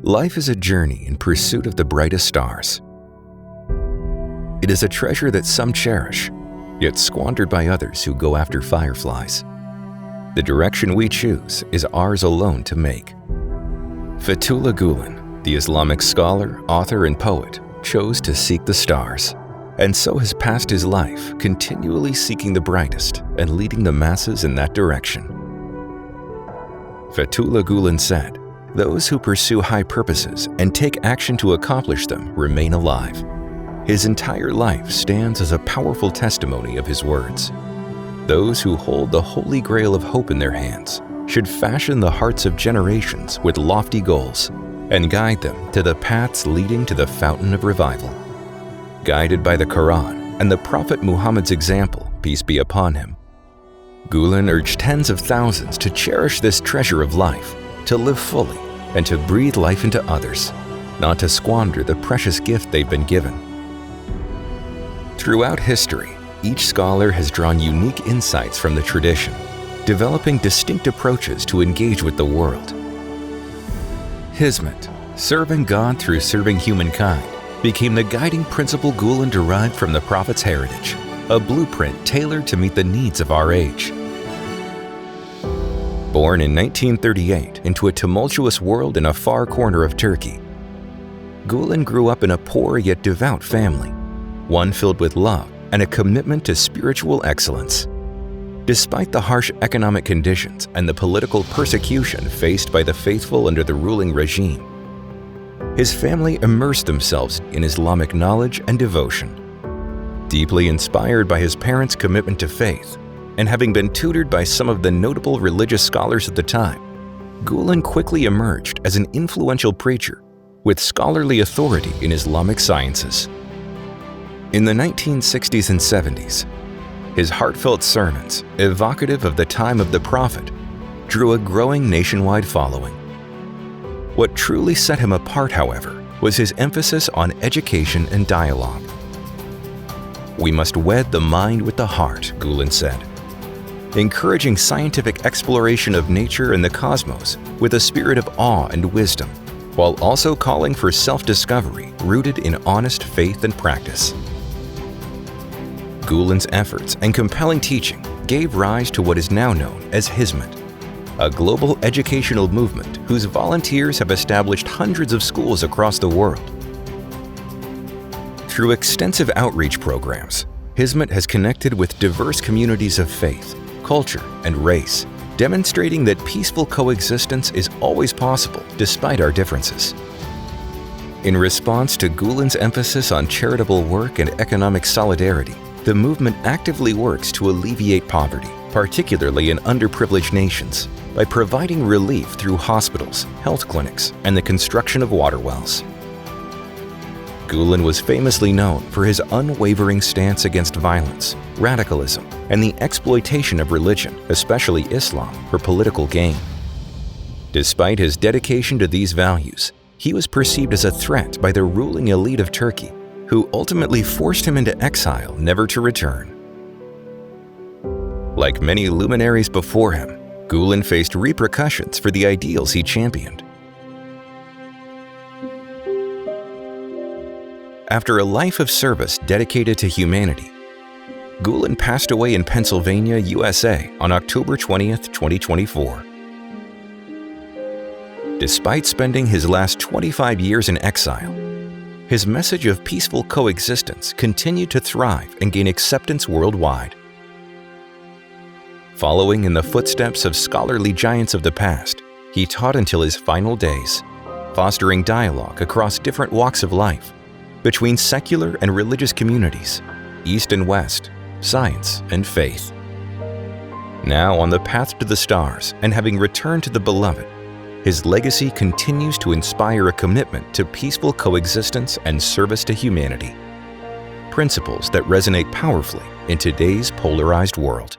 Life is a journey in pursuit of the brightest stars. It is a treasure that some cherish, yet squandered by others who go after fireflies. The direction we choose is ours alone to make. Fethullah Gülen, the Islamic scholar, author, and poet, chose to seek the stars, and so has passed his life continually seeking the brightest and leading the masses in that direction. Fethullah Gülen said, "Those who pursue high purposes and take action to accomplish them remain alive." His entire life stands as a powerful testimony of his words. Those who hold the holy grail of hope in their hands should fashion the hearts of generations with lofty goals and guide them to the paths leading to the fountain of revival. Guided by the Quran and the Prophet Muhammad's example, peace be upon him, Gülen urged tens of thousands to cherish this treasure of life, to live fully, and to breathe life into others, not to squander the precious gift they've been given. Throughout history, each scholar has drawn unique insights from the tradition, developing distinct approaches to engage with the world. Hizmet, serving God through serving humankind, became the guiding principle Gülen derived from the Prophet's heritage, a blueprint tailored to meet the needs of our age. Born in 1938 into a tumultuous world in a far corner of Turkey, Gülen grew up in a poor yet devout family, one filled with love and a commitment to spiritual excellence. Despite the harsh economic conditions and the political persecution faced by the faithful under the ruling regime, his family immersed themselves in Islamic knowledge and devotion. Deeply inspired by his parents' commitment to faith, and having been tutored by some of the notable religious scholars at the time, Gülen quickly emerged as an influential preacher with scholarly authority in Islamic sciences. In the 1960s and 70s, his heartfelt sermons, evocative of the time of the Prophet, drew a growing nationwide following. What truly set him apart, however, was his emphasis on education and dialogue. "We must wed the mind with the heart," Gülen said, encouraging scientific exploration of nature and the cosmos with a spirit of awe and wisdom, while also calling for self-discovery rooted in honest faith and practice. Gülen's efforts and compelling teaching gave rise to what is now known as Hizmet, a global educational movement whose volunteers have established hundreds of schools across the world. Through extensive outreach programs, Hizmet has connected with diverse communities of faith, culture, and race, demonstrating that peaceful coexistence is always possible despite our differences. In response to Gülen's emphasis on charitable work and economic solidarity, the movement actively works to alleviate poverty, particularly in underprivileged nations, by providing relief through hospitals, health clinics, and the construction of water wells. Gülen was famously known for his unwavering stance against violence, radicalism, and the exploitation of religion, especially Islam, for political gain. Despite his dedication to these values, he was perceived as a threat by the ruling elite of Turkey, who ultimately forced him into exile, never to return. Like many luminaries before him, Gülen faced repercussions for the ideals he championed. After a life of service dedicated to humanity, Gülen passed away in Pennsylvania, USA on October 20th, 2024. Despite spending his last 25 years in exile, his message of peaceful coexistence continued to thrive and gain acceptance worldwide. Following in the footsteps of scholarly giants of the past, he taught until his final days, fostering dialogue across different walks of life, between secular and religious communities, East and West, science and faith. Now on the path to the stars and having returned to the beloved, his legacy continues to inspire a commitment to peaceful coexistence and service to humanity, principles that resonate powerfully in today's polarized world.